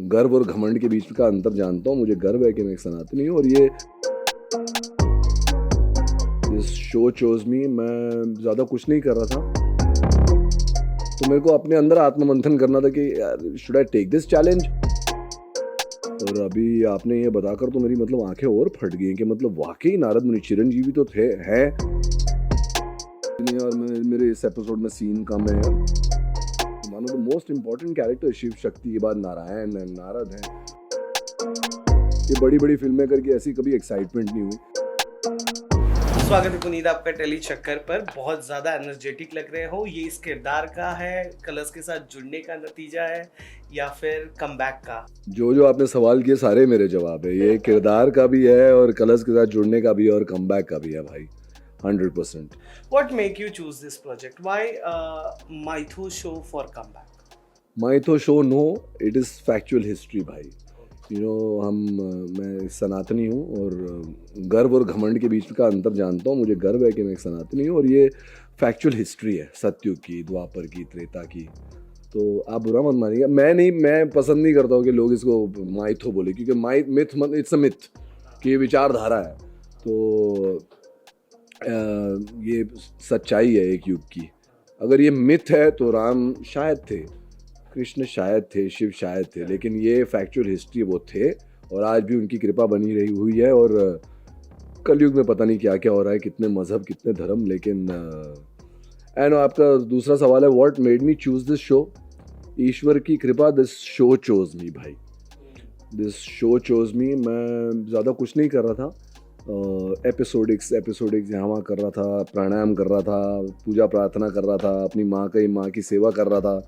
गर्व और घमंड के बीच का अंतर जानता हूँ। मुझे गर्व है कि मैं एक सनातनी हूँ और ये शो चोज मी। मैं ज़्यादा कुछ नहीं कर रहा था, तो मेरे को अपने अंदर आत्ममंथन करना था कि यार should I take this challenge. और अभी आपने ये बताकर तो मेरी मतलब आंखें और फट गई कि मतलब वाकई नारद मुनि चिरंजीवी तो थे हैं। और मेरे इस एपिसोड में सीन कम है। One of the most important character Shiv Shakti के बाद नारायण है, नारद है। ये बड़ी बड़ी फिल्में करके ऐसी कभी एक्साइटमेंट नहीं हुई। स्वागत है पुनीत आपका टेली चक्कर पर। बहुत ज़्यादा एनर्जेटिक लग रहे हो। ये इस किरदार का है, कलर्स के साथ जुड़ने का नतीजा है या फिर कमबैक का? जो आपने सवाल किए सारे मेरे जवाब है। ये किरदार का भी है और कलर्स के साथ जुड़ने का भी है और कमबैक का भी है भाई, 100%. What make you choose this project? Why Mytho show for comeback? Mytho show, no, it is factual history भाई. मैं सनातनी हूँ और गर्व और घमंड के बीच का अंतर जानता हूँ। मुझे गर्व है कि मैं एक सनातनी हूँ और ये फैक्चुअल हिस्ट्री है, सतयुग की, द्वापर की, त्रेता की। तो आप बुरा मत मानिएगा। मैं पसंद नहीं करता हूँ कि लोग इसको माइथो बोले, क्योंकि मिथ इट्स अ मिथ कि ये विचारधारा है। तो ये सच्चाई है एक युग की। अगर ये मिथ है तो राम शायद थे, कृष्ण शायद थे, शिव शायद थे, लेकिन ये फैक्चुअल हिस्ट्री वो थे और आज भी उनकी कृपा बनी रही हुई है। और कलयुग में पता नहीं क्या क्या हो रहा है, कितने मजहब, कितने धर्म। लेकिन एंड आपका दूसरा सवाल है what made me choose this show. ईश्वर की कृपा, दिस शो चोज मी भाई, दिस शो चोज मी। मैं ज़्यादा कुछ नहीं कर रहा था। एपिसोडिक्स यहाँ वहाँ कर रहा था, प्राणायाम कर रहा था, पूजा प्रार्थना कर रहा था, अपनी माँ की सेवा कर रहा था।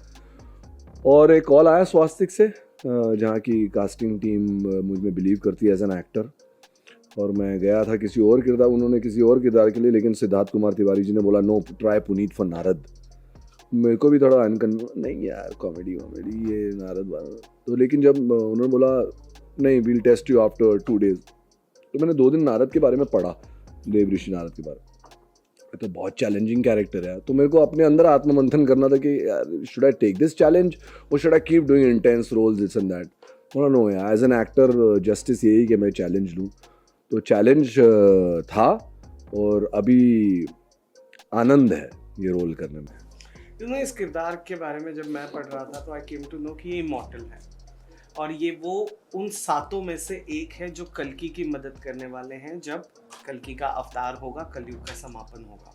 और एक कॉल आया स्वास्तिक से, जहाँ की कास्टिंग टीम मुझ में बिलीव करती है एज एन एक्टर। और मैं गया था किसी और किरदार, उन्होंने किसी और किरदार के लिए, लेकिन सिद्धार्थ कुमार तिवारी जी ने बोला no, try Puneet for Narad. मेरे को भी थोड़ा नहीं यार, कॉमेडी ये नारद वारद तो। लेकिन जब उन्होंने बोला नहीं, we'll test you after 2 days, तो मैंने 2 दिन नारद के बारे में पढ़ा, देव ऋषि नारद के बारे में। तो बहुत चैलेंजिंग कैरेक्टर है। तो मेरे को अपने अंदर आत्ममंथन करना था कि यार should I take this challenge और should I keep doing intense roles this and that. No यार, एज एन एक्टर जस्टिस यही कि मैं चैलेंज लूँ। तो चैलेंज था और अभी आनंद है ये रोल करने में। इस किरदार के बारे में जब मैं पढ़ रहा था तो आई केम टू नो कि ये इमॉर्टल है और ये वो उन 7 में से एक है जो कल्कि की मदद करने वाले हैं जब कल्कि का अवतार होगा, कलयुग का समापन होगा।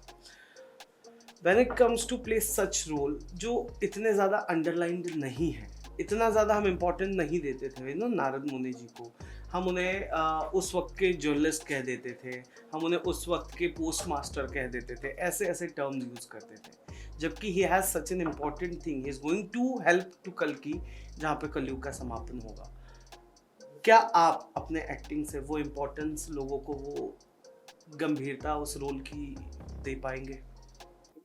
When it comes to play such role जो इतने ज़्यादा अंडरलाइंड नहीं है, इतना ज़्यादा हम इम्पोर्टेंट नहीं देते थे नारद मुनि जी को। हम उन्हें उस वक्त के जर्नलिस्ट कह देते थे, हम उन्हें उस वक्त के पोस्ट मास्टर कह देते थे, ऐसे टर्म्स यूज़ करते थे। जबकि he has such an important thing, he is going to help to कल्कि, जहाँ पे कलयुग का समापन होगा। क्या आप अपने एक्टिंग से वो इम्पोर्टेंस लोगों को, वो गंभीरता उस रोल की दे पाएंगे?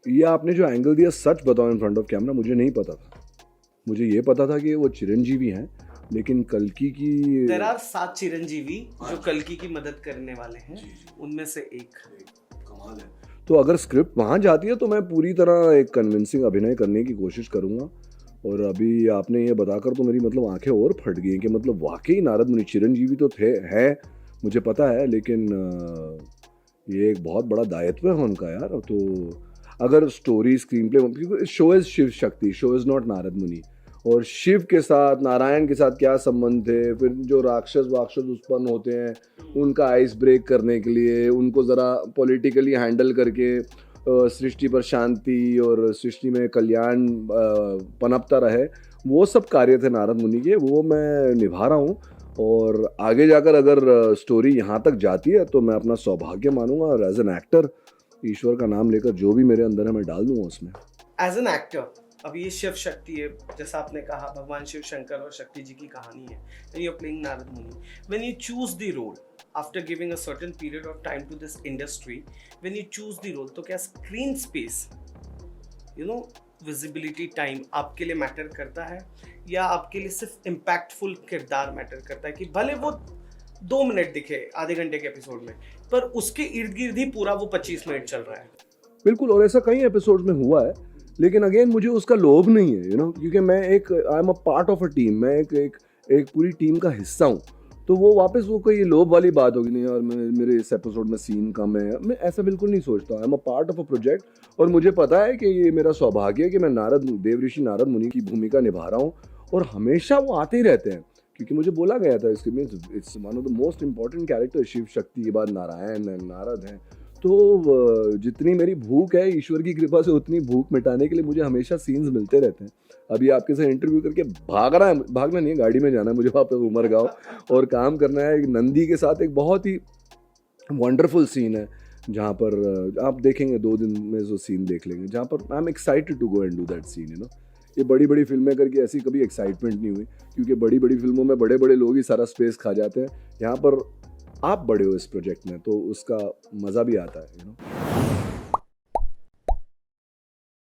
ये आपने जो एंगल दिया, सच बताओ इन फ्रंट ऑफ कैमरा, मुझे नहीं पता था। मुझे ये पता था कि वो चिरंजीवी हैं, लेकिन कल्कि की देयर आर 7 चिरंजीवी जो कल्कि की मदद करने वाले हैं, उनमें से एक कमाल है। तो अगर स्क्रिप्ट वहाँ जाती है तो मैं पूरी तरह एक कन्विंसिंग अभिनय करने की कोशिश करूँगा। और अभी आपने ये बताकर तो मेरी मतलब आंखें और फट गई कि मतलब वाकई नारद मुनि चिरंजीवी तो थे हैं, मुझे पता है। लेकिन ये एक बहुत बड़ा दायित्व है उनका यार। तो अगर story, screenplay, show is Shiv Shakti, show is not Narad मुनि। और शिव के साथ, नारायण के साथ क्या संबंध थे, फिर जो राक्षस उत्पन्न होते हैं उनका आइस ब्रेक करने के लिए, उनको ज़रा पॉलिटिकली हैंडल करके सृष्टि पर शांति और सृष्टि में कल्याण पनपता रहे, वो सब कार्य थे नारद मुनि के, वो मैं निभा रहा हूँ। और आगे जाकर अगर स्टोरी यहाँ तक जाती है तो मैं अपना सौभाग्य मानूंगा और एज एन एक्टर ईश्वर का नाम लेकर जो भी मेरे अंदर है मैं डाल दूंगा उसमें। एज एन एक्टर, अब ये शिव शक्ति है, जैसा आपने कहा, भगवान शिव शंकर और शक्ति जी की कहानी है, and you're playing नारद मुनि. When you choose the role, after giving a certain period of time to this industry, when you choose the role, तो क्या screen space, visibility time आपके लिए मैटर करता है या आपके लिए सिर्फ इम्पैक्टफुल किरदार मैटर करता है कि भले वो 2 मिनट दिखे आधे घंटे के एपिसोड में, पर उसके इर्द गिर्द ही पूरा वो 25 मिनट चल रहा है? बिल्कुल, और ऐसा कई एपिसोड्स में हुआ है। लेकिन अगेन मुझे उसका लोभ नहीं है, क्योंकि मैं I am a part of a team. मैं एक एक पूरी टीम का हिस्सा हूँ, तो वो वापस वो कोई लोभ वाली बात होगी नहीं यार मेरे इस एपिसोड में सीन कम है, मैं ऐसा बिल्कुल नहीं सोचता। I am a part of a project, और मुझे पता है कि ये मेरा सौभाग्य है कि मैं देवऋषि नारद मुनि की भूमिका निभा रहा हूँ, और हमेशा वो आते ही रहते हैं, क्योंकि मुझे बोला गया था इसके means it's one of the most important character. Shiv Shakti के बाद नारायण है, नारद हैं, तो जितनी मेरी भूख है ईश्वर की कृपा से उतनी भूख मिटाने के लिए मुझे हमेशा सीन्स मिलते रहते हैं। अभी आपके साथ इंटरव्यू करके भागना नहीं है, गाड़ी में जाना है मुझे वापस उमरगांव, और काम करना है। एक नंदी के साथ एक बहुत ही वंडरफुल सीन है जहाँ पर आप देखेंगे 2 दिन में जो सीन देख लेंगे, जहाँ पर I am excited to go and do that scene, you know. ये बड़ी बड़ी फिल्में करके ऐसी कभी एक्साइटमेंट नहीं हुई, क्योंकि बड़ी बड़ी फिल्मों में बड़े बड़े लोग ही सारा स्पेस खा जाते हैं। यहाँ पर आप बड़े हो इस प्रोजेक्ट में, तो उसका मज़ा भी आता है, यू नो।